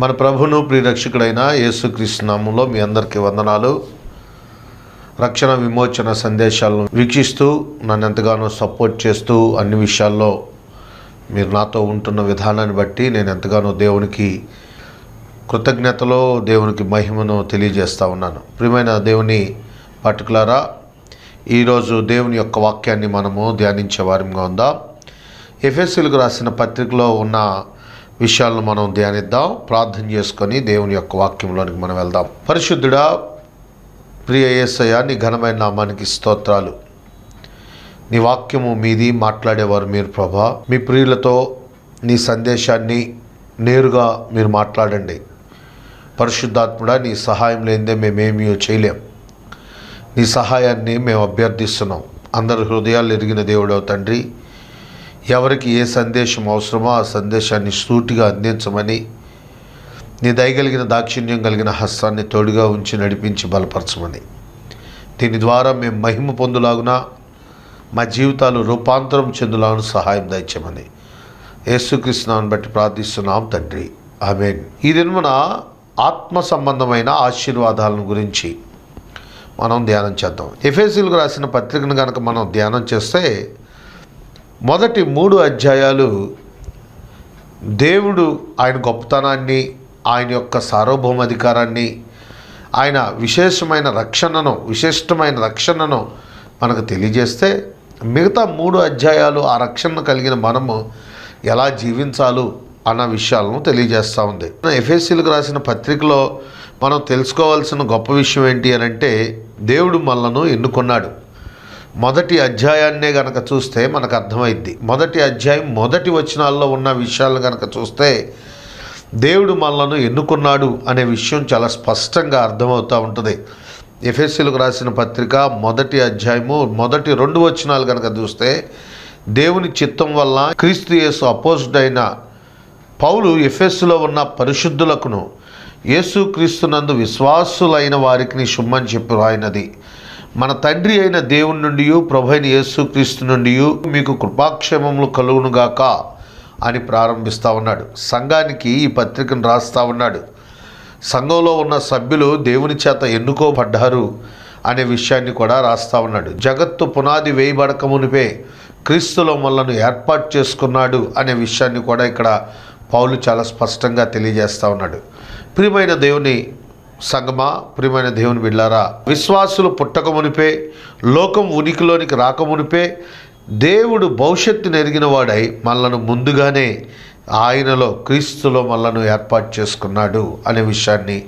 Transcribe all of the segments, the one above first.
మన ప్రభును ప్రియరక్షకుడైన యేసుక్రీస్తు నామములో మీ అందరికీ వందనాలు. రక్షణ విమోచన సందేశాలను వీక్షిస్తూ నన్ను ఎంతగానో సపోర్ట్ చేస్తూ అన్ని విషయాల్లో మీరు నాతో ఉంటున్న విధానాన్ని బట్టి నేను ఎంతగానో దేవునికి కృతజ్ఞతలో దేవునికి మహిమను తెలియజేస్తూ ఉన్నాను. ప్రియమైన దేవుని పర్టికులరా ఈరోజు దేవుని యొక్క వాక్యాన్ని మనము ధ్యానించే వారంగా ఉందాం. ఎఫెసీయులకు రాసిన పత్రికలో ఉన్న విషయాలను మనం ధ్యానిద్దాం. ప్రార్థన చేసుకొని దేవుని యొక్క వాక్యంలోనికి మనం వెళ్దాం. పరిశుద్ధుడా, ప్రియ యేసయ్య, నీ ఘనమైన నామానికి స్తోత్రాలు. నీ వాక్యము మీది, మాట్లాడేవారు మీరు ప్రభా. మీ ప్రియులతో నీ సందేశాన్ని నేరుగా మీరు మాట్లాడండి. పరిశుద్ధాత్ముడా, నీ సహాయం లేనిదే మేమేమీ చేయలేం. నీ సహాయాన్ని మేము అభ్యర్థిస్తున్నాం. అందరి హృదయాలు ఎరిగిన దేవుడవు తండ్రి, ఎవరికి ఏ సందేశం అవసరమో ఆ సందేశాన్ని సూటిగా అందించమని నీ దయగలిగిన దాక్షిణ్యం కలిగిన హస్తాన్ని తోడుగా ఉంచి నడిపించి బలపరచమని, దీని ద్వారా మేము మహిమ పొందులాగున మా జీవితాలు రూపాంతరం చెందులాగున సహాయం దయచేయమని యేసుక్రీస్తునామమును బట్టి ప్రార్థిస్తున్నాం తండ్రి, ఆమేన్. ఈ దినమున ఆత్మ సంబంధమైన ఆశీర్వాదాలను గురించి మనం ధ్యానం చేద్దాం. ఎఫెసీయులకు రాసిన పత్రికను కనుక మనం ధ్యానం చేస్తే మొదటి 3 అధ్యాయాలు దేవుడు ఆయన గొప్పతనాన్ని, ఆయన యొక్క సార్వభౌమాధికారాన్ని, ఆయన విశిష్టమైన రక్షణను మనకు తెలియజేస్తే, మిగతా 3 అధ్యాయాలు ఆ రక్షణను కలిగిన మనము ఎలా జీవించాలో అన్న విషయాలను తెలియజేస్తూ ఉంది. ఎఫెసీయులకు రాసిన పత్రికలో మనం తెలుసుకోవాల్సిన గొప్ప విషయం ఏంటి అని అంటే, దేవుడు మనలను ఎన్నుకున్నాడు. మొదటి అధ్యాయాన్నే గనక చూస్తే మనకు అర్థమైద్ది. మొదటి అధ్యాయం మొదటి వచనాల్లో ఉన్న విషయాలను కనుక చూస్తే దేవుడు మనలను ఎన్నుకున్నాడు అనే విషయం చాలా స్పష్టంగా అర్థమవుతూ ఉంటుంది. ఎఫెసీయులకు రాసిన పత్రిక మొదటి అధ్యాయము మొదటి 2 వచనాలు కనుక చూస్తే, దేవుని చిత్తం వల్ల క్రీస్తు యేసు అపోజిట్ పౌలు ఎఫెసులో ఉన్న పరిశుద్ధులకును యేసు క్రీస్తునందు విశ్వాసులైన వారికి శుభమని చెప్పి రాయినది, మన తండ్రి అయిన దేవుని నుండి ప్రభు అయిన యేసు క్రీస్తు నుండి మీకు కృపాక్షేమములు కలుగునుగాక అని ప్రారంభిస్తూ ఉన్నాడు. సంఘానికి ఈ పత్రికను రాస్తూ ఉన్నాడు. సంఘంలో ఉన్న సభ్యులు దేవుని చేత ఎన్నుకోబడ్డారు అనే విషయాన్ని కూడా రాస్తూ ఉన్నాడు. జగత్తు పునాది వేయబడక మునిపే క్రీస్తులో మనలను ఏర్పాటు చేసుకున్నాడు అనే విషయాన్ని కూడా ఇక్కడ పౌలు చాలా స్పష్టంగా తెలియజేస్తూ ఉన్నాడు. ప్రియమైన దేవుని సంగమా, ప్రియమైన దేవుని బిడ్డలారా, విశ్వాసులు పుట్టక మునిపే, లోకం ఉనికిలోనికి రాకమునిపే దేవుడు భవిష్యత్తును ఎరిగిన వాడై మనలను ముందుగానే ఆయనలో క్రీస్తులో మనలను ఏర్పాటు చేసుకున్నాడు అనే విషయాన్ని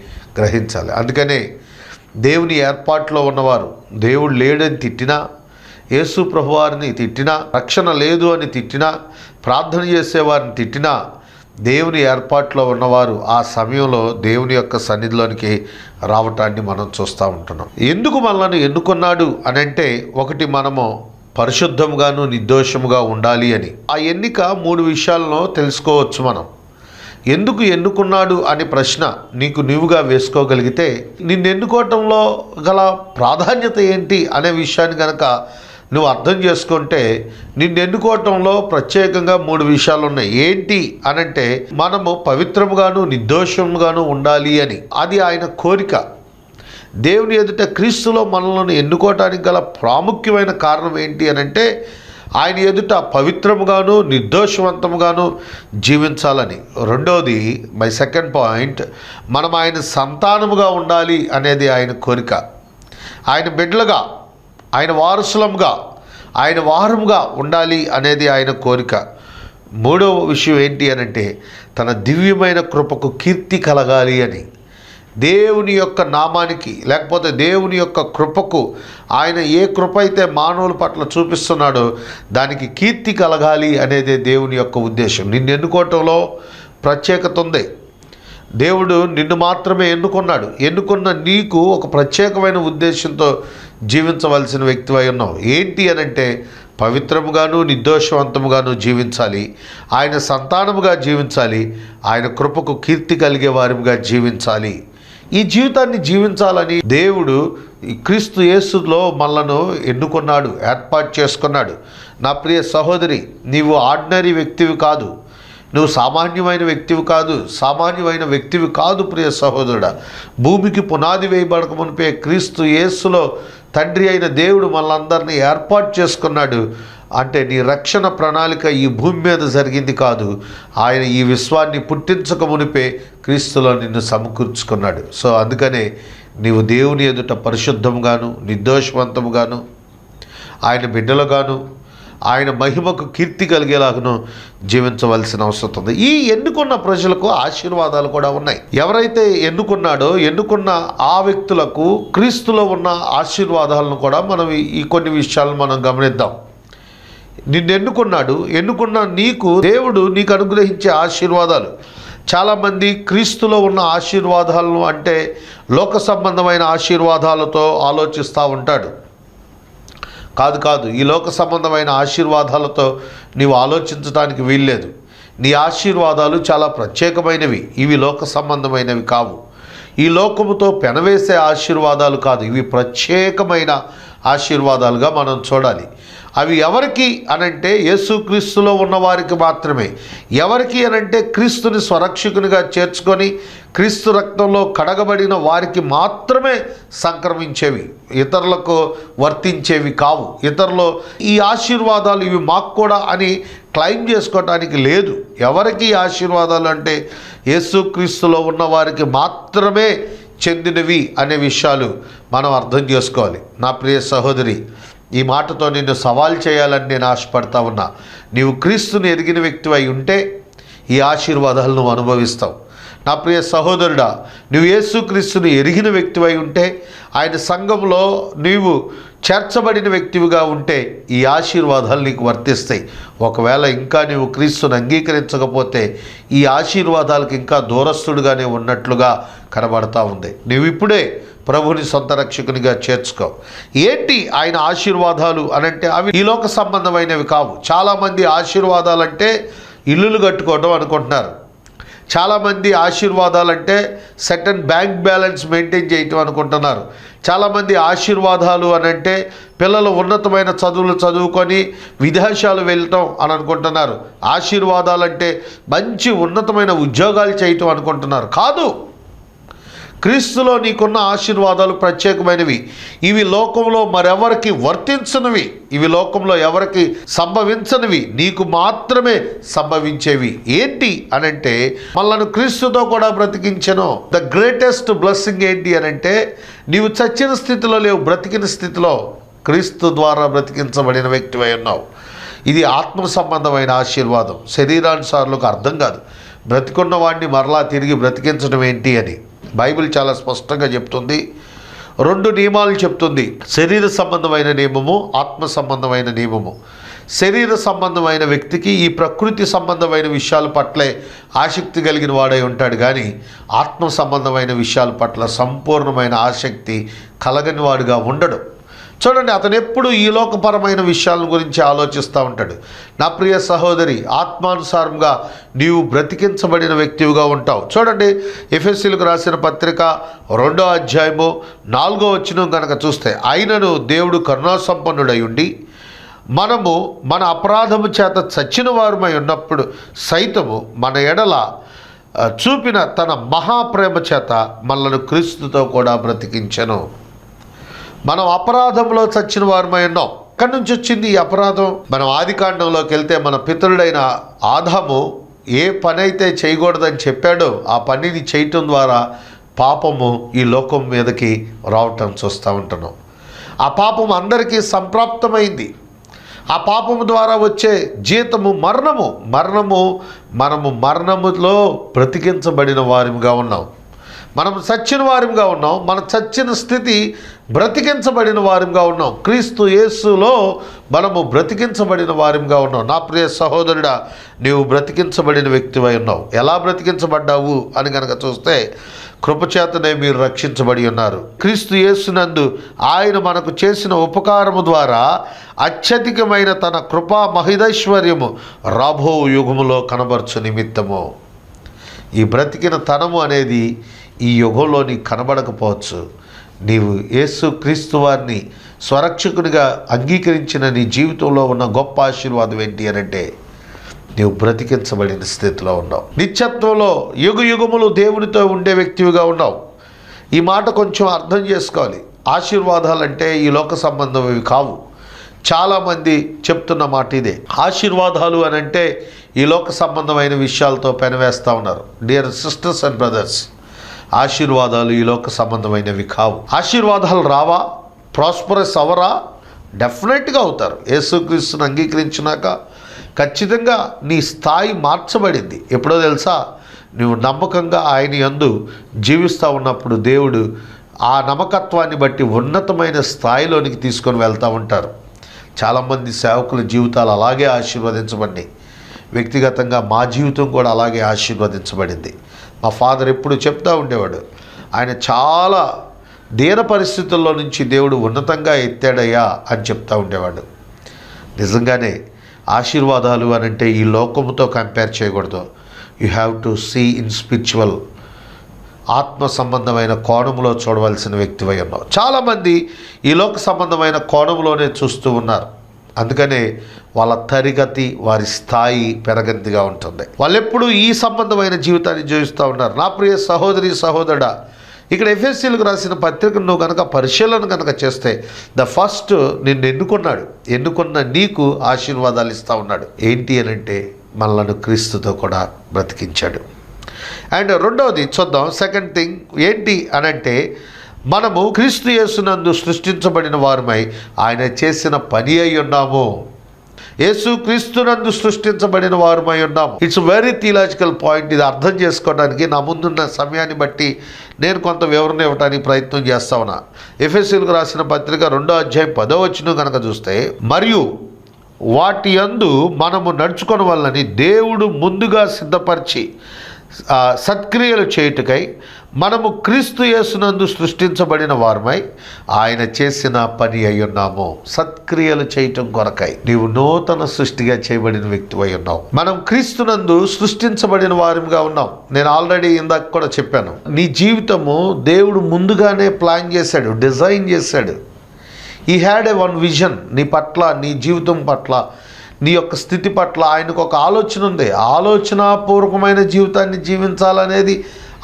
గ్రహించాలి. అందుకనే దేవుని ఏర్పాటులో ఉన్నవారు దేవుడు లేడని తిట్టినా, యేసు ప్రభువారిని తిట్టినా, రక్షణ లేదు అని తిట్టినా, ప్రార్థన చేసేవారిని తిట్టినా, దేవుని ఏర్పాట్లో ఉన్నవారు ఆ సమయంలో దేవుని యొక్క సన్నిధిలోనికి రావటాన్ని మనం చూస్తూ ఉంటున్నాం. ఎందుకు మనల్ని ఎన్నుకున్నాడు అని అంటే, ఒకటి, మనము పరిశుద్ధంగాను నిర్దోషముగా ఉండాలి అని. ఆ ఎన్నిక 3 విషయాలను తెలుసుకోవచ్చు. మనం ఎందుకు ఎన్నుకున్నాడు అనే ప్రశ్న నీకు నీవుగా వేసుకోగలిగితే, నిన్ను ఎన్నుకోవటంలో గల ప్రాధాన్యత ఏంటి అనే విషయాన్ని కనుక నువ్వు అర్థం చేసుకుంటే, నిన్ను ఎన్నుకోవటంలో ప్రత్యేకంగా 3 విషయాలు ఉన్నాయి. ఏంటి అనంటే, మనము పవిత్రముగాను నిర్దోషముగాను ఉండాలి అని. అది ఆయన కోరిక. దేవుని ఎదుట క్రీస్తులో మనల్ని ఎన్నుకోవటానికి గల ప్రాముఖ్యమైన కారణం ఏంటి అనంటే, ఆయన ఎదుట పవిత్రముగాను నిర్దోషవంతముగాను జీవించాలని. రెండవది, మై సెకండ్ పాయింట్, మనం ఆయన సంతానముగా ఉండాలి అనేది ఆయన కోరిక. ఆయన బిడ్డలుగా, ఆయన వారసులంగా, ఆయన వారముగా ఉండాలి అనేది ఆయన కోరిక. మూడవ విషయం ఏంటి అనంటే, తన దివ్యమైన కృపకు కీర్తి కలగాలి అని. దేవుని యొక్క నామానికి, లేకపోతే దేవుని యొక్క కృపకు, ఆయన ఏ కృప అయితే మానవుల పట్ల చూపిస్తున్నాడో దానికి కీర్తి కలగాలి అనేదే దేవుని యొక్క ఉద్దేశం. నిన్ను ఎన్నుకోవటంలో ప్రత్యేకత ఉంది. దేవుడు నిన్ను మాత్రమే ఎన్నుకున్నాడు. ఎన్నుకున్న నీకు ఒక ప్రత్యేకమైన ఉద్దేశంతో జీవించవలసిన వ్యక్తివై ఉన్నావు. ఏంటి అనంటే, పవిత్రముగాను నిర్దోషవంతముగాను జీవించాలి, ఆయన సంతానముగా జీవించాలి, ఆయన కృపకు కీర్తి కలిగే వారిగా జీవించాలి. ఈ జీవితాన్ని జీవించాలని దేవుడు క్రీస్తు యేసులో మనలను ఎన్నుకున్నాడు, ఏర్పాటు చేసుకున్నాడు. నా ప్రియ సహోదరి, నీవు ఆర్డినరీ వ్యక్తివి కాదు. నువ్వు సామాన్యమైన వ్యక్తివి కాదు ప్రియ సహోదరుడా. భూమికి పునాది వేయబడక మునిపే క్రీస్తు యేసులో తండ్రి అయిన దేవుడు మనలందరినీ ఏర్పాటు చేసుకున్నాడు. అంటే నీ రక్షణ ప్రణాళిక ఈ భూమి మీద జరిగింది కాదు, ఆయన ఈ విశ్వాన్ని పుట్టించక మునిపే క్రీస్తులో నిన్ను సమకూర్చుకున్నాడు. సో అందుకనే నీవు దేవుని ఎదుట పరిశుద్ధంగాను నిర్దోషవంతముగాను ఆయన బిడ్డలుగాను ఆయన మహిమకు కీర్తి కలిగేలాగాను జీవించవలసిన అవసరం ఉంది. ఈ ఎన్నుకున్న ప్రజలకు ఆశీర్వాదాలు కూడా ఉన్నాయి. ఎవరైతే ఎన్నుకున్న ఆ వ్యక్తులకు క్రీస్తులో ఉన్న ఆశీర్వాదాలను కూడా మనం ఈ కొన్ని విషయాలను మనం గమనిద్దాం. నిన్ను ఎన్నుకున్న నీకు దేవుడు నీకు అనుగ్రహించే ఆశీర్వాదాలు. చాలామంది క్రీస్తులో ఉన్న ఆశీర్వాదాలను అంటే లోక సంబంధమైన ఆశీర్వాదాలతో ఆలోచిస్తూ ఉంటాడు. కాదు, ఈ లోక సంబంధమైన ఆశీర్వాదాలతో నీవు ఆలోచించడానికి వీల్లేదు. నీ ఆశీర్వాదాలు చాలా ప్రత్యేకమైనవి. ఇవి లోక సంబంధమైనవి కావు. ఈ లోకముతో పెనవేసే ఆశీర్వాదాలు కాదు, ఇవి ప్రత్యేకమైన ఆశీర్వాదాలుగా మనం చూడాలి. అవి ఎవరికి అనంటే యేసుక్రీస్తులో ఉన్నవారికి మాత్రమే. ఎవరికి అనంటే క్రీస్తుని స్వరక్షకునిగా చేర్చుకొని క్రీస్తు రక్తంలో కడగబడిన వారికి మాత్రమే సంక్రమించేవి, ఇతరులకు వర్తించేవి కావు. ఇతరులు ఈ ఆశీర్వాదాలు ఇవి మాకు కూడా అని క్లెయిమ్ చేసుకోవటానికి లేదు. ఎవరికి ఆశీర్వాదాలు అంటే యేసుక్రీస్తులో ఉన్నవారికి మాత్రమే చెందినవి అనే విషయాలు మనం అర్థం చేసుకోవాలి. నా ప్రియ సహోదరి, ఈ మాటతో నిన్ను సవాల్ చేయాలని నేను ఆశపడతా ఉన్నా. నీవు క్రీస్తుని ఎరిగిన వ్యక్తివై ఉంటే ఈ ఆశీర్వాదాలను నువ్వు అనుభవిస్తావు. నా ప్రియ సహోదరుడా, నువ్వు యేసుక్రీస్తుని ఎరిగిన వ్యక్తివై ఉంటే, ఆయన సంఘంలో నీవు చేర్చబడిన వ్యక్తివిగా ఉంటే ఈ ఆశీర్వాదాలు నీకు వర్తిస్తాయి. ఒకవేళ ఇంకా నీవు క్రీస్తుని అంగీకరించకపోతే ఈ ఆశీర్వాదాలకు ఇంకా దూరస్తుడుగానే ఉన్నట్లుగా కనబడతా ఉంది. నువ్వు ఇప్పుడే ప్రభుని సొంత రక్షకునిగా చేర్చుకో. ఏంటి ఆయన ఆశీర్వాదాలు అనంటే అవి ఈ లోక సంబంధమైనవి కావు. చాలామంది ఆశీర్వాదాలంటే ఇల్లులు కట్టుకోవడం అనుకుంటున్నారు. చాలామంది ఆశీర్వాదాలంటే సర్టన్ బ్యాంక్ బ్యాలెన్స్ మెయింటైన్ చేయటం అనుకుంటున్నారు. చాలామంది ఆశీర్వాదాలు అనంటే పిల్లలు ఉన్నతమైన చదువులు చదువుకొని విదేశాలు వెళ్ళటం అని అనుకుంటున్నారు. ఆశీర్వాదాలంటే మంచి ఉన్నతమైన ఉద్యోగాలు చేయటం అనుకుంటున్నారు. కాదు, క్రీస్తులో నీకున్న ఆశీర్వాదాలు ప్రత్యేకమైనవి. ఇవి లోకంలో మరెవరికి వర్తించనివి, ఇవి లోకంలో ఎవరికి సంభవించనివి, నీకు మాత్రమే సంభవించేవి. ఏంటి అనంటే మనల్ని క్రీస్తుతో కూడా బ్రతికించెను. ద గ్రేటెస్ట్ బ్లెస్సింగ్ ఏంటి అనంటే నీవు చచ్చిన స్థితిలో లేవు, బ్రతికిన స్థితిలో క్రీస్తు ద్వారా బ్రతికించబడిన వ్యక్తివై ఉన్నావు. ఇది ఆత్మ సంబంధమైన ఆశీర్వాదం. శరీరానుసారులకు అర్థం కాదు. బ్రతికున్న వాడిని మరలా తిరిగి బ్రతికించడం ఏంటి అని బైబిల్ చాలా స్పష్టంగా చెప్తుంది. 2 నియమాలు చెప్తుంది. శరీర సంబంధమైన నియమము, ఆత్మ సంబంధమైన నియమము. శరీర సంబంధమైన వ్యక్తికి ఈ ప్రకృతి సంబంధమైన విషయాల పట్లే ఆసక్తి కలిగిన వాడై ఉంటాడు, కానీ ఆత్మ సంబంధమైన విషయాల పట్ల సంపూర్ణమైన ఆసక్తి కలగని వాడుగా ఉండడు. చూడండి, అతను ఎప్పుడు ఈ లోకపరమైన విషయాల గురించి ఆలోచిస్తూ ఉంటాడు. నా ప్రియ సహోదరి, ఆత్మానుసారంగా నీవు బ్రతికించబడిన వ్యక్తివిగా ఉంటావు. చూడండి, ఎఫెసీయులకు రాసిన పత్రిక 2వ అధ్యాయము 4వ వచనం కనుక చూస్తే, ఆయనను దేవుడు కరుణాసంపన్నుడై ఉండి మనము మన అపరాధము చేత చచ్చిన వారమై ఉన్నప్పుడు సైతము మన ఎడల చూపిన తన మహాప్రేమ చేత మనలను క్రీస్తుతో కూడా బ్రతికించెను. మనం అపరాధంలో చచ్చిన వారమై ఉన్నాం. ఎక్కడి నుంచి వచ్చింది ఈ అపరాధం? మనం ఆదికాండంలోకి వెళ్తే మన పితరుడైన ఆదాము ఏ పని అయితే చేయకూడదని చెప్పాడో ఆ పనిని చేయటం ద్వారా పాపము ఈ లోకం మీదకి రావటం చూస్తూ ఉంటున్నాం. ఆ పాపం అందరికీ సంప్రాప్తమైంది. ఆ పాపము ద్వారా వచ్చే జీతము మరణము. మనము మరణములో బ్రతికించబడిన వారిగా ఉన్నాం. మనం చచ్చిన వారిగా ఉన్నాం. మన చచ్చిన స్థితి బ్రతికించబడిన వారిగా ఉన్నాం. క్రీస్తు యేసులో మనము బ్రతికించబడిన వారిగా ఉన్నాం. నా ప్రియ సహోదరుడా, నీవు బ్రతికించబడిన వ్యక్తివై ఉన్నావు. ఎలా బ్రతికించబడ్డావు అని కనుక చూస్తే, కృపచేతనే మీరు రక్షించబడి ఉన్నారు. క్రీస్తు యేసునందు ఆయన మనకు చేసిన ఉపకారము ద్వారా అత్యధికమైన తన కృపా మహిదైశ్వర్యము రాబో యుగములో కనబరచు నిమిత్తము. ఈ బ్రతికిన తనము అనేది ఈ యుగంలో నీకు కనబడకపోవచ్చు. నీవు యేసు క్రీస్తు వారిని స్వరక్షకునిగా అంగీకరించిన నీ జీవితంలో ఉన్న గొప్ప ఆశీర్వాదం ఏంటి అనంటే నీవు బ్రతికించబడిన స్థితిలో ఉన్నావు. నిత్యత్వంలో యుగయుగములు దేవునితో ఉండే వ్యక్తివిగా ఉన్నావు. ఈ మాట కొంచెం అర్థం చేసుకోవాలి. ఆశీర్వాదాలంటే ఈ లోక సంబంధమైనవి కావు. చాలామంది చెప్తున్న మాట ఇదే. ఆశీర్వాదాలు అని అంటే ఈ లోక సంబంధమైన విషయాలతో పెనవేస్తూ ఉన్నారు. డియర్ సిస్టర్స్ అండ్ బ్రదర్స్, ఆశీర్వాదాలు ఈ లోక సంబంధమైనవి కావు. ఆశీర్వాదాలు రావా? ప్రాస్పరస్ అవరా? డెఫినెట్గా అవుతారు. యేసుక్రీస్తుని అంగీకరించినాక ఖచ్చితంగా నీ స్థాయి మార్చబడింది. ఎప్పుడో తెలుసా? నువ్వు నమ్మకంగా ఆయన యందు జీవిస్తూ ఉన్నప్పుడు దేవుడు ఆ నమ్మకత్వాన్ని బట్టి ఉన్నతమైన స్థాయిలోనికి తీసుకొని వెళ్తూ ఉంటారు. చాలామంది సేవకుల జీవితాలు అలాగే ఆశీర్వదించబడినాయి. వ్యక్తిగతంగా మా జీవితం కూడా అలాగే ఆశీర్వదించబడింది. మా ఫాదర్ ఎప్పుడు చెప్తూ ఉండేవాడు, ఆయన చాలా దీన పరిస్థితుల్లో నుంచి దేవుడు ఉన్నతంగా ఎత్తాడయ్యా అని చెప్తూ ఉండేవాడు. నిజంగానే ఆశీర్వాదాలు అని అంటే ఈ లోకముతో కంపేర్ చేయకూడదు. You have to see in spiritual, ఆత్మ సంబంధమైన కోణంలో చూడవలసిన వ్యక్తివై ఉన్నావు. చాలామంది ఈ లోక సంబంధమైన కోణంలోనే చూస్తూ ఉన్నారు. అందుకనే వాళ్ళ తరగతి, వారి స్థాయి పెరగంతిగా ఉంటుంది. వాళ్ళు ఎప్పుడు ఈ సంబంధమైన జీవితాన్ని జీవిస్తూ ఉన్నారు. నా ప్రియ సహోదరి సహోదరుడా, ఇక్కడ ఎఫెసీయులకు రాసిన పత్రికను నువ్వు కనుక పరిశీలన కనుక చేస్తే ద ఫస్ట్ నిన్ను ఎన్నుకున్న నీకు ఆశీర్వాదాలు ఇస్తూ ఉన్నాడు. ఏంటి అని అంటే మనలను క్రీస్తుతో కూడా బ్రతికించాడు. అండ్ రెండవది చూద్దాం. సెకండ్ థింగ్ ఏంటి అనంటే మనము క్రీస్తు యేసునందు సృష్టించబడిన వారమై ఆయన చేసిన పని అయి ఉన్నాము. యేసు క్రీస్తునందు సృష్టించబడిన వారమై ఉన్నాము. It's very theological point. ఇది అర్థం చేసుకోవడానికి నా ముందున్న సమయాన్ని బట్టి నేను కొంత వివరణ ఇవ్వడానికి ప్రయత్నం చేస్తా ఉన్నా. ఎఫెసీయులకు రాసిన పత్రిక 2వ అధ్యాయం 10వ వచనం కనుక చూస్తే, మరియు వాటి యందు మనము నడుచుకొని వల్లని దేవుడు ముందుగా సిద్ధపరిచి సత్క్రియలు చేయుటకై మనము క్రీస్తు యేసునందు సృష్టించబడిన వారమై ఆయన చేసిన పని అయి ఉన్నాము. సత్క్రియలు చేయటం కొరకై నీవు నూతన సృష్టిగా చేయబడిన వ్యక్తివై ఉన్నావు. మనం క్రీస్తునందు సృష్టించబడిన వారిగా ఉన్నాం. నేను ఆల్రెడీ ఇందాక కూడా చెప్పాను, నీ జీవితము దేవుడు ముందుగానే ప్లాన్ చేశాడు, డిజైన్ చేశాడు. ఈ హ్యాడ్ ఏ వన్ విజన్. నీ పట్ల, నీ జీవితం పట్ల, నీ యొక్క స్థితి పట్ల ఆయనకు ఒక ఆలోచన ఉంది. ఆలోచనాపూర్వకమైన జీవితాన్ని జీవించాలనేది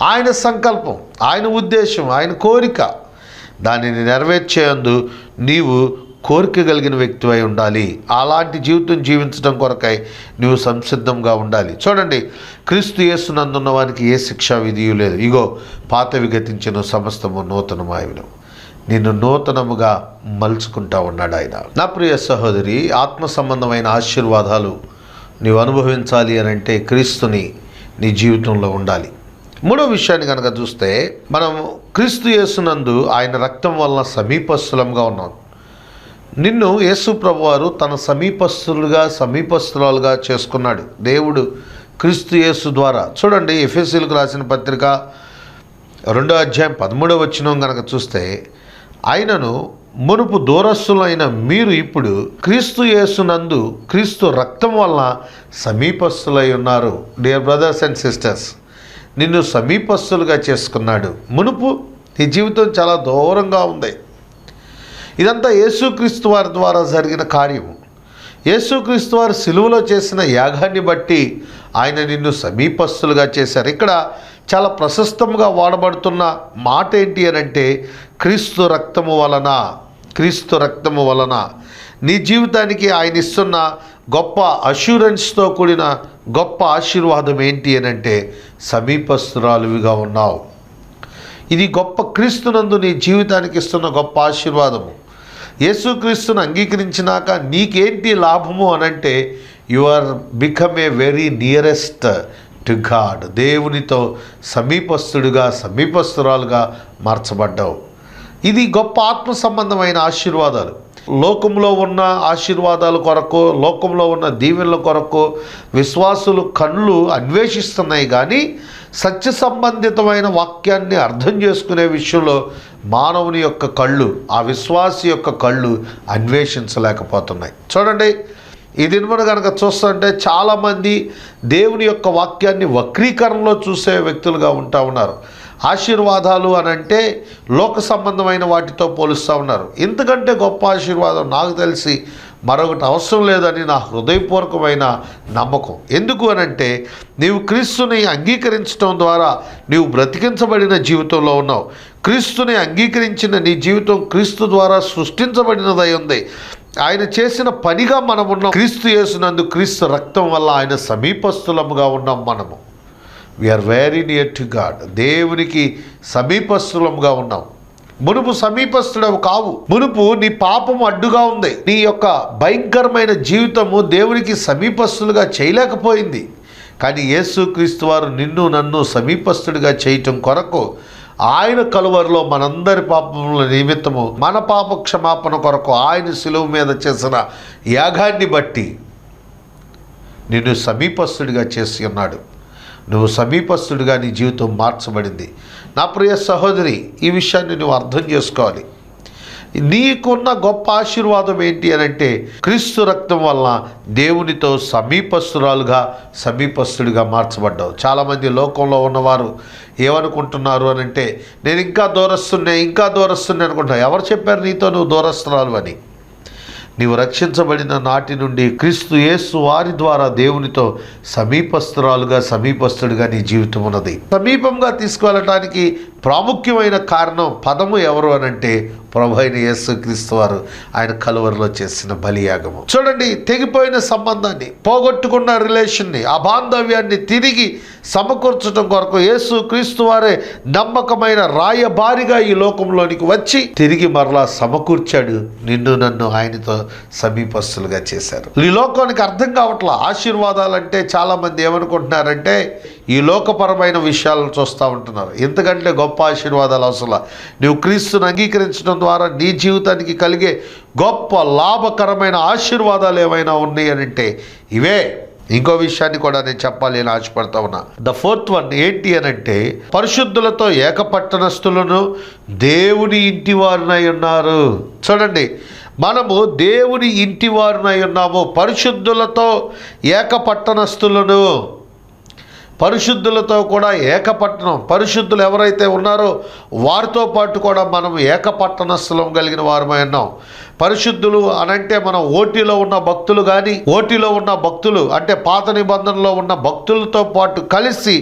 ఆయన సంకల్పం, ఆయన ఉద్దేశం, ఆయన కోరిక. దానిని నెరవేర్చేందు నీవు కోరిక కలిగిన వ్యక్తివై ఉండాలి. అలాంటి జీవితం జీవించడం కొరకై నీవు సంసిద్ధంగా ఉండాలి. చూడండి, క్రీస్తు యేసునందున్న వానికి ఏ శిక్షా విధియు లేదు. ఇగో పాతవి గతించిన సమస్తము నూతనమాయను. నిన్ను నూతనముగా మలుచుకుంటా ఉన్నాడు ఆయన. నా ప్రియ సహోదరి, ఆత్మ సంబంధమైన ఆశీర్వాదాలు నీవు అనుభవించాలి అని అంటే క్రీస్తుని నీ జీవితంలో ఉండాలి. మూడో విషయాన్ని కనుక చూస్తే, మనం క్రీస్తు యేసునందు ఆయన రక్తం వలన సమీపస్థులంగా ఉన్నాం. నిన్ను యేసు ప్రభువారు తన సమీపస్థురాలుగా చేసుకున్నాడు దేవుడు క్రీస్తు యేసు ద్వారా. చూడండి, ఎఫెసీయులకు రాసిన పత్రిక 2వ అధ్యాయం 13వ వచనం కనుక చూస్తే, ఆయనను మునుపు దూరస్తులైన మీరు ఇప్పుడు క్రీస్తు యేసునందు క్రీస్తు రక్తం వలన సమీపస్థులై ఉన్నారు. డియర్ బ్రదర్స్ అండ్ సిస్టర్స్, నిన్ను సమీపస్థులుగా చేసుకున్నాడు. మునుపు నీ జీవితం చాలా దూరంగా ఉంది. ఇదంతా యేసుక్రీస్తు వారి ద్వారా జరిగిన కార్యము. యేసుక్రీస్తు వారు సిలువలో చేసిన యాగాన్ని బట్టి ఆయన నిన్ను సమీపస్థులుగా చేశారు. ఇక్కడ చాలా ప్రశస్తంగా వాడబడుతున్న మాట ఏంటి అని అంటే క్రీస్తు రక్తము వలన నీ జీవితానికి ఆయన ఇస్తున్న గొప్ప అష్యూరెన్స్తో కూడిన గొప్ప ఆశీర్వాదం ఏంటి అని అంటే సమీపస్థురాలువిగా ఉన్నావు. ఇది గొప్ప క్రీస్తునందు నీ జీవితానికి ఇస్తున్న గొప్ప ఆశీర్వాదము. యేసుక్రీస్తును అంగీకరించినాక నీకేంటి లాభము అనంటే you are become a very nearest to God. దేవునితో సమీపస్థురాలుగా మార్చబడ్డావు. ఇది గొప్ప ఆత్మ సంబంధమైన ఆశీర్వాదాలు. లోకంలో ఉన్న ఆశీర్వాదాల కొరకు, లోకంలో ఉన్న దీవెనల కొరకు విశ్వాసులు కళ్ళు అన్వేషిస్తున్నాయి, కానీ సత్య సంబంధితమైన వాక్యాన్ని అర్థం చేసుకునే విషయంలో మానవుని యొక్క కళ్ళు, ఆ విశ్వాసి యొక్క కళ్ళు అన్వేషించలేకపోతున్నాయి. చూడండి, ఈ దినమున కనుక చూస్తుంటే చాలామంది దేవుని యొక్క వాక్యాన్ని వక్రీకరణలో చూసే వ్యక్తులుగా ఉంటా ఉన్నారు. ఆశీర్వాదాలు అని అంటే లోక సంబంధమైన వాటితో పోలుస్తూ ఉన్నారు. ఇంతకంటే గొప్ప ఆశీర్వాదం నాకు తెలిసి మరొకటి అవసరం లేదని నా హృదయపూర్వకమైన నమ్మకం. ఎందుకు అనంటే నీవు క్రీస్తుని అంగీకరించడం ద్వారా నీవు బ్రతికించబడిన జీవితంలో ఉన్నావు. క్రీస్తుని అంగీకరించిన నీ జీవితం క్రీస్తు ద్వారా సృష్టించబడినదై ఉంది. ఆయన చేసిన పనిగా మనం ఉన్నాం. క్రీస్తు యేసునందు క్రీస్తు రక్తం వల్ల ఆయన సమీపస్థులముగా ఉన్నాం. మనము we are very near to God. దేవునికి సమీపస్థులముగా ఉన్నాం. మునుపు సమీపస్థుడవు కావు. మునుపు నీ పాపము అడ్డుగా ఉంది. నీ యొక్క భయంకరమైన జీవితము దేవునికి సమీపస్థులుగా చేయలేకపోయింది. కానీ యేసుక్రీస్తు వారు నిన్ను నన్ను సమీపస్థుడిగా చేయటం కొరకు ఆయన కలువరిలో మనందరి పాపముల నిమిత్తము మన పాప క్షమాపణ కొరకు ఆయన శిలువ మీద చేసిన యాగాన్ని బట్టి నిన్ను సమీపస్థుడిగా చేసి ఉన్నాడు. నువ్వు సమీపస్థుడిగా నీ జీవితం మార్చబడింది. నా ప్రియ సహోదరి, ఈ విషయాన్ని నువ్వు అర్థం చేసుకోవాలి. నీకున్న గొప్ప ఆశీర్వాదం ఏంటి అని అంటే క్రీస్తు రక్తం వల్ల దేవునితో సమీపస్థుడిగా మార్చబడ్డావు. చాలామంది లోకంలో ఉన్నవారు ఏమనుకుంటున్నారు అని అంటే నేను ఇంకా దూరస్తున్నే అనుకుంటున్నావు. ఎవరు చెప్పారు నీతో నువ్వు దూరస్తురాలు అని? నీవు రక్షించబడిన నాటి నుండి క్రీస్తు యేసు వారి ద్వారా దేవునితో సమీపస్థుడిగా నీ జీవితం ఉన్నది. సమీపంగా తీసుకువెళ్ళటానికి ప్రాముఖ్యమైన కారణం పదము ఎవరు అనంటే ప్రభు అయిన యేసు క్రీస్తు వారు ఆయన కలువరిలో చేసిన బలియాగము. చూడండి, తెగిపోయిన సంబంధాన్ని, పోగొట్టుకున్న రిలేషన్ని, ఆ బాంధవ్యాన్ని తిరిగి సమకూర్చడం కొరకు యేసు క్రీస్తు వారే నమ్మకమైన రాయబారిగా ఈ లోకంలోనికి వచ్చి తిరిగి మరలా సమకూర్చాడు. నిన్ను నన్ను ఆయనతో సమీపస్తులుగా చేశారు. ఈ లోకానికి అర్థం కావట్లా. ఆశీర్వాదాలంటే చాలామంది ఏమనుకుంటున్నారంటే ఈ లోకపరమైన విషయాలను చూస్తూ ఉంటున్నారు. ఎందుకంటే గొప్ప ఆశీర్వాదాలు అవసరం. నువ్వు క్రీస్తుని అంగీకరించడం ద్వారా నీ జీవితానికి కలిగే గొప్ప లాభకరమైన ఆశీర్వాదాలు ఏమైనా ఉన్నాయి అని అంటే ఇవే. ఇంకో విషయాన్ని కూడా నేను చెప్పాలి అని ఆశపడతా ఉన్నా. ద ఫోర్త్ వన్ ఏంటి అని అంటే పరిశుద్ధులతో ఏకపట్టణస్థులను దేవుని ఇంటి వారినై ఉన్నారు. చూడండి, మనము దేవుని ఇంటి వారినై ఉన్నాము. పరిశుద్ధులతో ఏకపట్టణస్థులను, పరిశుద్ధులతో కూడా ఏకపట్టణం. పరిశుద్ధులు ఎవరైతే ఉన్నారో వారితో పాటు కూడా మనం ఏకపట్టణస్థలం కలిగిన వారమై ఉన్నాం. పరిశుద్ధులు అనంటే మనం ఓటీలో ఉన్న భక్తులు కానీ, ఓటీలో ఉన్న భక్తులు అంటే పాత నిబంధనలో ఉన్న భక్తులతో పాటు కలిసి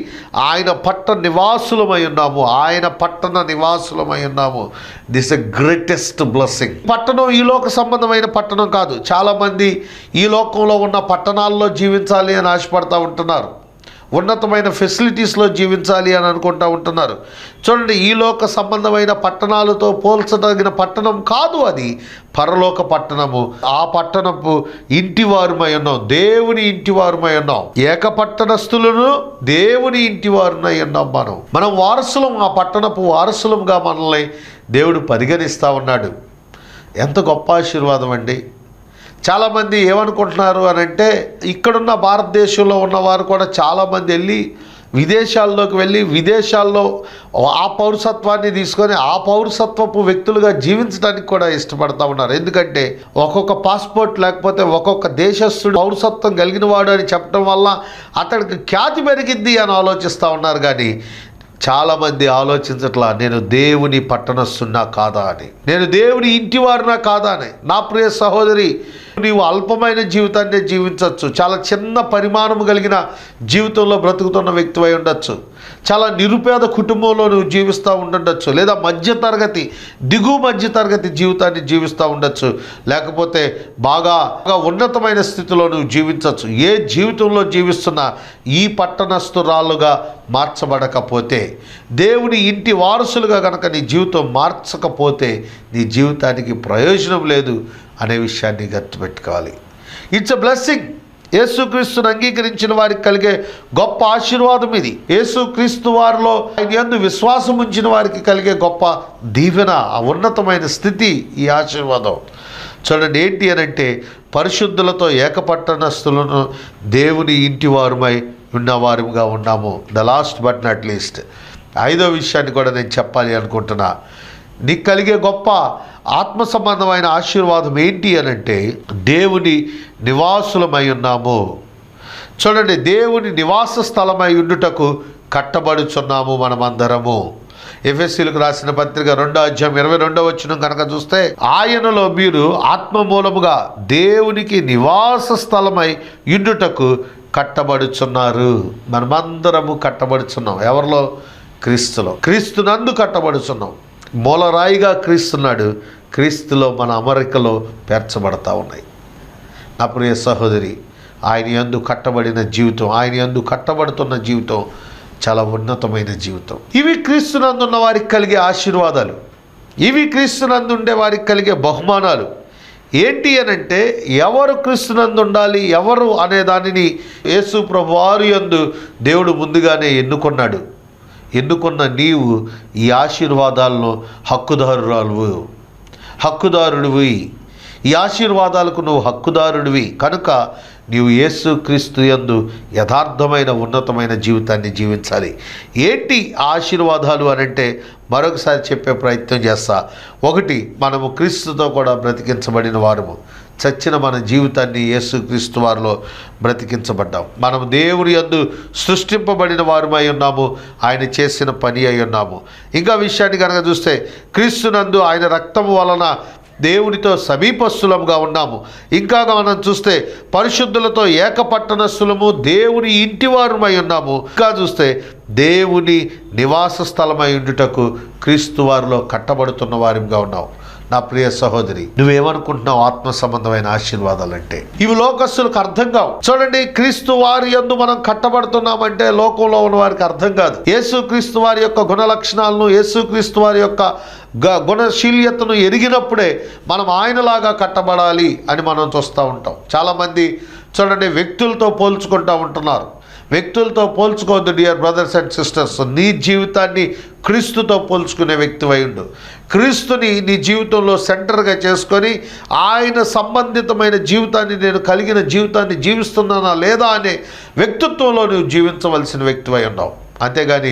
ఆయన పట్టణ నివాసులమై ఉన్నాము. ఆయన పట్టణ నివాసులమై ఉన్నాము. This a greatest blessing. పట్టణం ఈ లోక సంబంధమైన పట్టణం కాదు. చాలామంది ఈ లోకంలో ఉన్న పట్టణాల్లో జీవించాలి అని ఆశపడతా ఉంటున్నారు. ఉన్నతమైన ఫెసిలిటీస్లో జీవించాలి అని అనుకుంటూ ఉంటున్నారు. చూడండి, ఈ లోక సంబంధమైన పట్టణాలతో పోల్చదగిన పట్టణం కాదు అది. పరలోక పట్టణము. ఆ పట్టణపు ఇంటివారుమై ఉన్నాం. దేవుని ఇంటివారుమై ఉన్నాం. ఏకపట్టణస్థులను దేవుని ఇంటివారుమై ఉన్నాం. మనం వారసులం. ఆ పట్టణపు వారసులంగా మనల్ని దేవుడు పరిగణిస్తూ ఉన్నాడు. ఎంత గొప్ప ఆశీర్వాదం అండి. చాలామంది ఏమనుకుంటున్నారు అని అంటే ఇక్కడున్న భారతదేశంలో ఉన్నవారు కూడా చాలామంది విదేశాల్లోకి వెళ్ళి విదేశాల్లో ఆ పౌరసత్వాన్ని తీసుకొని ఆ పౌరసత్వపు వ్యక్తులుగా జీవించడానికి కూడా ఇష్టపడతా ఉన్నారు. ఎందుకంటే ఒక్కొక్క పాస్పోర్ట్ లేకపోతే ఒక్కొక్క దేశస్థుడు పౌరసత్వం కలిగిన వాడు అని చెప్పడం వల్ల అతడికి ఖ్యాతి పెరిగింది అని ఆలోచిస్తూ ఉన్నారు. కానీ చాలామంది ఆలోచించట్లా, నేను దేవుని పట్టణస్తున్నా కాదా అని, నేను దేవుని ఇంటివారినా కాదా అని. నా ప్రియ సహోదరి, నీవు అల్పమైన జీవితాన్ని జీవించవచ్చు. చాలా చిన్న పరిమాణం కలిగిన జీవితంలో బ్రతుకుతున్న వ్యక్తివై ఉండొచ్చు. చాలా నిరుపేద కుటుంబంలో నువ్వు జీవిస్తూ ఉండొచ్చు. లేదా దిగువ మధ్యతరగతి జీవితాన్ని జీవిస్తూ ఉండొచ్చు. లేకపోతే బాగా ఉన్నతమైన స్థితిలో నువ్వు జీవించవచ్చు. ఏ జీవితంలో జీవిస్తున్నా ఈ పట్టణస్థురాలుగా మార్చబడకపోతే, దేవుని ఇంటి వారసులుగా కనుక నీ జీవితం మార్చకపోతే నీ జీవితానికి ప్రయోజనం లేదు అనే విషయాన్ని గుర్తుపెట్టుకోవాలి. It's a blessing. యేసుక్రీస్తుని అంగీకరించిన వారికి కలిగే గొప్ప ఆశీర్వాదం ఇది. యేసుక్రీస్తు వారిలో ఆయన యందు విశ్వాసం ఉంచిన వారికి కలిగే గొప్ప దీవెన, ఆ ఉన్నతమైన స్థితి ఈ ఆశీర్వాదం. చూడండి, ఏంటి అని అంటే పరిశుద్ధులతో ఏకపట్టణస్థులను దేవుని ఇంటి వారుమై ఉన్నవారుగా ఉన్నాము. The last but not least, ఐదో విషయాన్ని కూడా నేను చెప్పాలి అనుకుంటున్నా. నీకు కలిగే గొప్ప ఆత్మ సంబంధమైన ఆశీర్వాదం ఏంటి అని అంటే దేవుని నివాసులమై ఉన్నాము. చూడండి, దేవుని నివాస స్థలమై ఉండుటకు కట్టబడుచున్నాము మనమందరము. ఎఫెసీయులకు రాసిన పత్రిక 2:22 కనుక చూస్తే, ఆయనలో మీరు ఆత్మ మూలముగా దేవునికి నివాస స్థలమై యుండుటకు కట్టబడుచున్నారు. మనమందరము కట్టబడుచున్నాం. ఎవరిలో? క్రీస్తులో. క్రీస్తునందు కట్టబడుచున్నాం. మూలరాయిగా క్రీస్తున్నాడు. క్రీస్తులో మన అమరికలో పేర్చబడతా ఉన్నాయి. నా ప్రియ సహోదరి, ఆయన యందు కట్టబడిన జీవితం, ఆయన యందు కట్టబడుతున్న జీవితం చాలా ఉన్నతమైన జీవితం. ఇవి క్రీస్తునందున్న వారికి కలిగే ఆశీర్వాదాలు, ఇవి క్రీస్తునందు ఉండే వారికి కలిగే బహుమానాలు. ఏంటి అనంటే, ఎవరు క్రీస్తునందు ఉండాలి, ఎవరు అనే దానిని యేసు ప్రభువారి యందు దేవుడు ముందుగానే ఎన్నుకున్నాడు. ఎన్నుకున్న నీవు ఈ ఆశీర్వాదాలను హక్కుదారుడివి. ఈ ఆశీర్వాదాలకు నువ్వు హక్కుదారుడివి కనుక నీవు యేసు క్రీస్తు యందు యథార్థమైన ఉన్నతమైన జీవితాన్ని జీవించాలి. ఏంటి ఆశీర్వాదాలు అనంటే మరొకసారి చెప్పే ప్రయత్నం చేస్తా. ఒకటి, మనము క్రీస్తుతో కూడా బ్రతికించబడిన వారము. చచ్చిన మన జీవితాన్ని యేసు క్రీస్తు వారిలో బ్రతికించబడ్డాం. మనం దేవుని యందు సృష్టింపబడిన వారమై ఉన్నాము. ఆయన చేసిన పని అయి ఉన్నాము. ఇంకా విషయాన్ని కనుక చూస్తే, క్రీస్తునందు ఆయన రక్తము వలన దేవునితో సమీపస్థులముగా ఉన్నాము. ఇంకా మనం చూస్తే పరిశుద్ధులతో ఏకపట్టణస్థులము, దేవుని ఇంటివారమై ఉన్నాము. ఇంకా చూస్తే దేవుని నివాస స్థలమై ఉండుటకు క్రీస్తు వారిలో కట్టబడుతున్న వారిగా ఉన్నాము. నా ప్రియ సహోదరి, నువ్వేమనుకుంటున్నావు ఆత్మ సంబంధమైన ఆశీర్వాదాలంటే? ఇవి లోకస్తులకు అర్థం కావు. చూడండి, క్రీస్తు వారి యందు మనం కట్టబడుతున్నామంటే లోకంలో ఉన్న వారికి అర్థం కాదు. యేసు క్రీస్తు వారి యొక్క గుణ లక్షణాలను, యేసు క్రీస్తు వారి యొక్క గుణశీల్యతను ఎరిగినప్పుడే మనం ఆయనలాగా కట్టబడాలి అని మనం చూస్తూ ఉంటాం. చాలామంది చూడండి వ్యక్తులతో పోల్చుకుంటూ ఉంటున్నారు. వ్యక్తులతో పోల్చుకోవద్దు డియర్ బ్రదర్స్ అండ్ సిస్టర్స్. నీ జీవితాన్ని క్రీస్తుతో పోల్చుకునే వ్యక్తివై ఉండు. క్రీస్తుని నీ జీవితంలో సెంటర్గా చేసుకొని ఆయన సంబంధితమైన జీవితాన్ని, నేను కలిగిన జీవితాన్ని జీవిస్తున్నానా లేదా అనే వ్యక్తిత్వంలో నువ్వు జీవించవలసిన వ్యక్తివై ఉన్నావు. అంతేగాని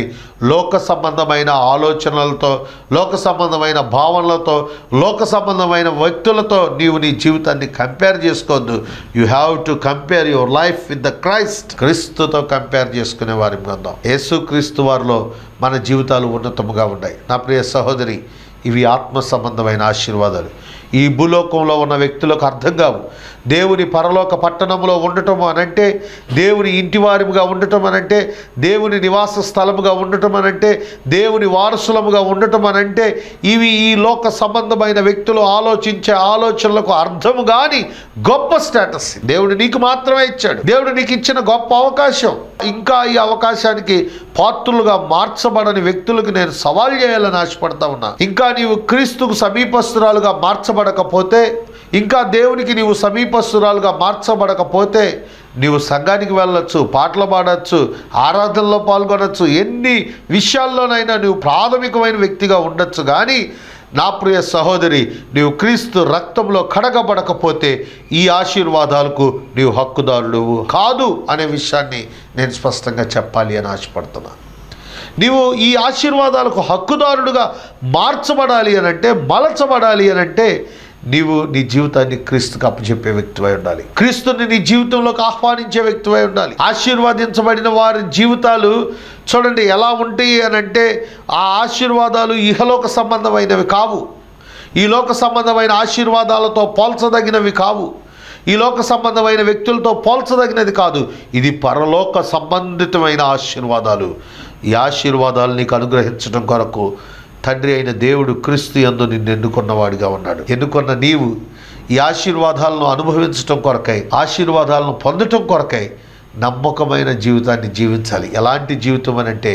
లోక సంబంధమైన ఆలోచనలతో, లోక సంబంధమైన భావనలతో, లోక సంబంధమైన వ్యక్తులతో నీవు నీ జీవితాన్ని కంపేర్ చేసుకోవద్దు. You have to compare your life with the Christ. క్రీస్తుతో కంపేర్ చేసుకునే వారి ఉందాం. యేసు క్రీస్తు వారిలో మన జీవితాలు ఉన్నతముగా ఉన్నాయి. నా ప్రియ సహోదరి, ఇవి ఆత్మ సంబంధమైన ఆశీర్వాదాలు. ఈ భూలోకంలో ఉన్న వ్యక్తులకు అర్థం కావు. దేవుని పరలోక పట్టణంలో ఉండటం అనంటే, దేవుని ఇంటివారిగా ఉండటం అనంటే, దేవుని నివాస స్థలముగా ఉండటం అనంటే, దేవుని వారసులముగా ఉండటం అనంటే, ఇవి ఈ లోక సంబంధమైన వ్యక్తులు ఆలోచించే ఆలోచనలకు అర్థము కాని గొప్ప స్టేటస్ దేవుడు నీకు మాత్రమే ఇచ్చాడు. దేవుడు నీకు ఇచ్చిన గొప్ప అవకాశం. ఇంకా ఈ అవకాశానికి పాత్రులుగా మార్చబడని వ్యక్తులకు నేను సవాల్ చేయాలని ఆశపడతా ఉన్నా. ఇంకా నీవు క్రీస్తుకు సమీపస్తురాలుగా మార్చబడకపోతే, ఇంకా దేవునికి నీవు సమీపస్తురాలుగా మార్చబడకపోతే, నీవు సంఘానికి వెళ్ళొచ్చు, పాటలు పాడచ్చు, ఆరాధనలో పాల్గొనవచ్చు, ఎన్ని విషయాల్లోనైనా నువ్వు ప్రాథమికమైన వ్యక్తిగా ఉండొచ్చు. కానీ నా ప్రియ సహోదరి, నీవు క్రీస్తు రక్తంలో కడగబడకపోతే ఈ ఆశీర్వాదాలకు నీవు హక్కుదారుడు కాదు అనే విషయాన్ని నేను స్పష్టంగా చెప్పాలి అని ఆశపడుతున్నా. నీవు ఈ ఆశీర్వాదాలకు హక్కుదారుడుగా మార్చబడాలి అనంటే, మలచబడాలి అనంటే, నీవు నీ జీవితాన్ని క్రీస్తుకు అప్పచెప్పే వ్యక్తివై ఉండాలి. క్రీస్తుని నీ జీవితంలోకి ఆహ్వానించే వ్యక్తివై ఉండాలి. ఆశీర్వాదించబడిన వారి జీవితాలు చూడండి ఎలా ఉంటాయి అనంటే, ఆ ఆశీర్వాదాలు ఇహలోక సంబంధమైనవి కావు. ఈ లోక సంబంధమైన ఆశీర్వాదాలతో పోల్చదగినవి కావు. ఈ లోక సంబంధమైన వ్యక్తులతో పోల్చదగినది కాదు. ఇది పరలోక సంబంధితమైన ఆశీర్వాదాలు. ఈ ఆశీర్వాదాలు నీకు అనుగ్రహించడం కొరకు తండ్రి అయిన దేవుడు క్రీస్తు యందు నిన్ను ఎన్నుకున్నవాడిగా ఉన్నాడు. ఎన్నుకున్న నీవు ఈ ఆశీర్వాదాలను అనుభవించటం కొరకై, ఆశీర్వాదాలను పొందటం కొరకై నమ్మకమైన జీవితాన్ని జీవించాలి. ఎలాంటి జీవితం అనంటే,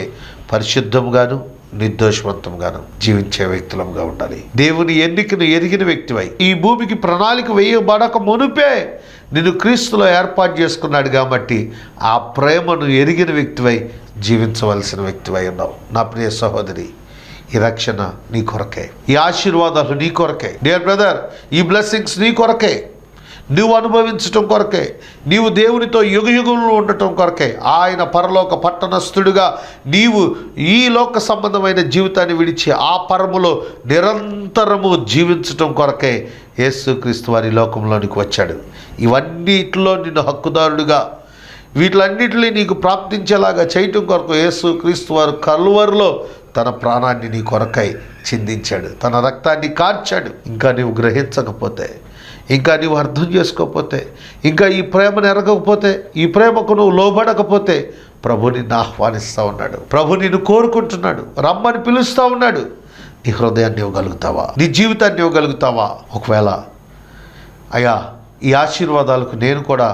పరిశుద్ధంగాను నిర్దోషవంతంగాను జీవించే వ్యక్తులంగా ఉండాలి. దేవుని ఎన్నికను ఎరిగిన వ్యక్తివై, ఈ భూమికి ప్రణాళిక వేయబడక మునుపే నిన్ను క్రీస్తులో ఏర్పాటు చేసుకున్నాడు కాబట్టి ఆ ప్రేమను ఎరిగిన వ్యక్తివై జీవించవలసిన వ్యక్తివై ఉన్నావు. నా ప్రియ సహోదరి, ఈ రక్షణ నీ కొరకే, ఈ ఆశీర్వాదాలు నీ కొరకే. డియర్ బ్రదర్, ఈ బ్లెస్సింగ్స్ నీ కొరకే. నువ్వు అనుభవించటం కొరకే, నీవు దేవునితో యుగయుగంలో ఉండటం కొరకే, ఆయన పరలోక పట్టణస్థుడిగా నీవు ఈ లోక సంబంధమైన జీవితాన్ని విడిచి ఆ పరములో నిరంతరము జీవించటం కొరకే యేసుక్రీస్తు వారి లోకంలోనికి వచ్చాడు. ఇవన్నిటిలో నిన్ను హక్కుదారుడుగా, వీటిలన్నిటినీ నీకు ప్రాప్తించేలాగా చేయటం కొరకు యేసుక్రీస్తు వారు కల్వరిలో తన ప్రాణాన్ని నీ కొరకై చిందించాడు, తన రక్తాన్ని కార్చాడు. ఇంకా నీవు గ్రహించకపోతే, ఇంకా నీవు అర్థం చేసుకోకపోతే, ఇంకా ఈ ప్రేమను ఎరగకపోతే, ఈ ప్రేమకు నువ్వు లోబడకపోతే ప్రభు నిన్ను ఆహ్వానిస్తూ ఉన్నాడు. ప్రభు నిన్ను కోరుకుంటున్నాడు, రమ్మని పిలుస్తూ ఉన్నాడు. నీ హృదయాన్ని ఇవ్వగలుగుతావా? నీ జీవితాన్ని ఇవ్వగలుగుతావా? ఒకవేళ అయ్యా ఈ ఆశీర్వాదాలకు నేను కూడా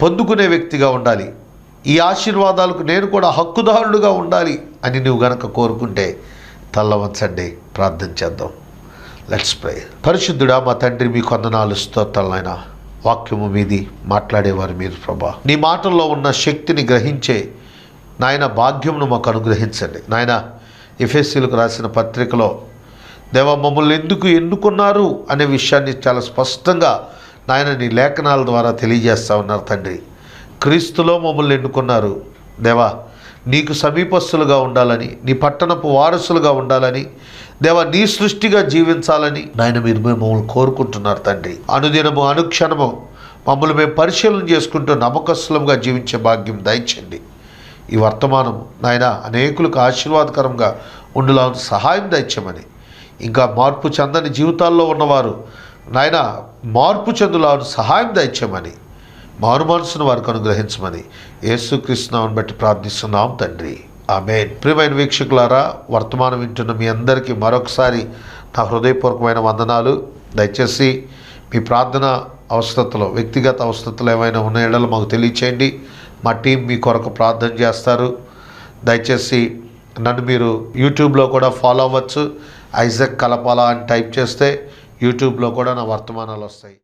పొందుకునే వ్యక్తిగా ఉండాలి, ఈ ఆశీర్వాదాలకు నేను కూడా హక్కుదారుడుగా ఉండాలి అని నువ్వు గనక కోరుకుంటే తల్ల వంచండి, ప్రార్థన చేద్దాం. Let's pray. పరిశుద్ధుడా మా తండ్రి, మీ వందనాలు, స్తోత్రాలు నాయనా. వాక్యము మీది, మాట్లాడేవారు మీరు ప్రభా. నీ మాటల్లో ఉన్న శక్తిని గ్రహించే నాయన భాగ్యమును మాకు అనుగ్రహించండి నాయన. ఎఫెసీయులకు రాసిన పత్రికలో దేవా మమ్మల్ని ఎందుకు ఎన్నుకున్నారు అనే విషయాన్ని చాలా స్పష్టంగా నాయన నీ లేఖనాల ద్వారా తెలియజేస్తూ ఉన్నారు తండ్రి. క్రీస్తులో మమ్మల్ని ఎన్నుకున్నారు దేవా, నీకు సమీపస్తులుగా ఉండాలని, నీ పట్టణపు వారసులుగా ఉండాలని దేవా, నీ సృష్టిగా జీవించాలని నాయన మీరు మమ్మల్ని కోరుకుంటున్నారు తండ్రి. అనుదినము అనుక్షణము మమ్మల్ని మేము పరిశీలన చేసుకుంటూ నమ్మకస్తులంగా జీవించే భాగ్యం దయచండి. ఈ వర్తమానం నాయన అనేకులకు ఆశీర్వాదకరంగా ఉండులా సహాయం దయచమని, ఇంకా మార్పు చెందని జీవితాల్లో ఉన్నవారు నాయన మార్పు చెందులాను సహాయం దయచమని, మారు మనసును వారికి అనుగ్రహించమని యేసుక్రీస్తు నామమును బట్టి ప్రార్థిస్తున్నాం తండ్రి, ఆమేన్. ప్రియమైన వీక్షకులారా, వర్తమానం వింటున్న మీ అందరికీ మరొకసారి నా హృదయపూర్వకమైన వందనాలు. దయచేసి మీ ప్రార్థన అవసరతలో, వ్యక్తిగత అవసరతలు ఏమైనా ఉన్న ఎడల మాకు తెలియచేయండి. మా టీం మీ కొరకు ప్రార్థన చేస్తారు. దయచేసి నన్ను మీరు యూట్యూబ్లో కూడా ఫాలో అవ్వచ్చు. ఐజాక్ కలపాల అని టైప్ చేస్తే యూట్యూబ్లో కూడా నా వర్తమానాలు వస్తాయి.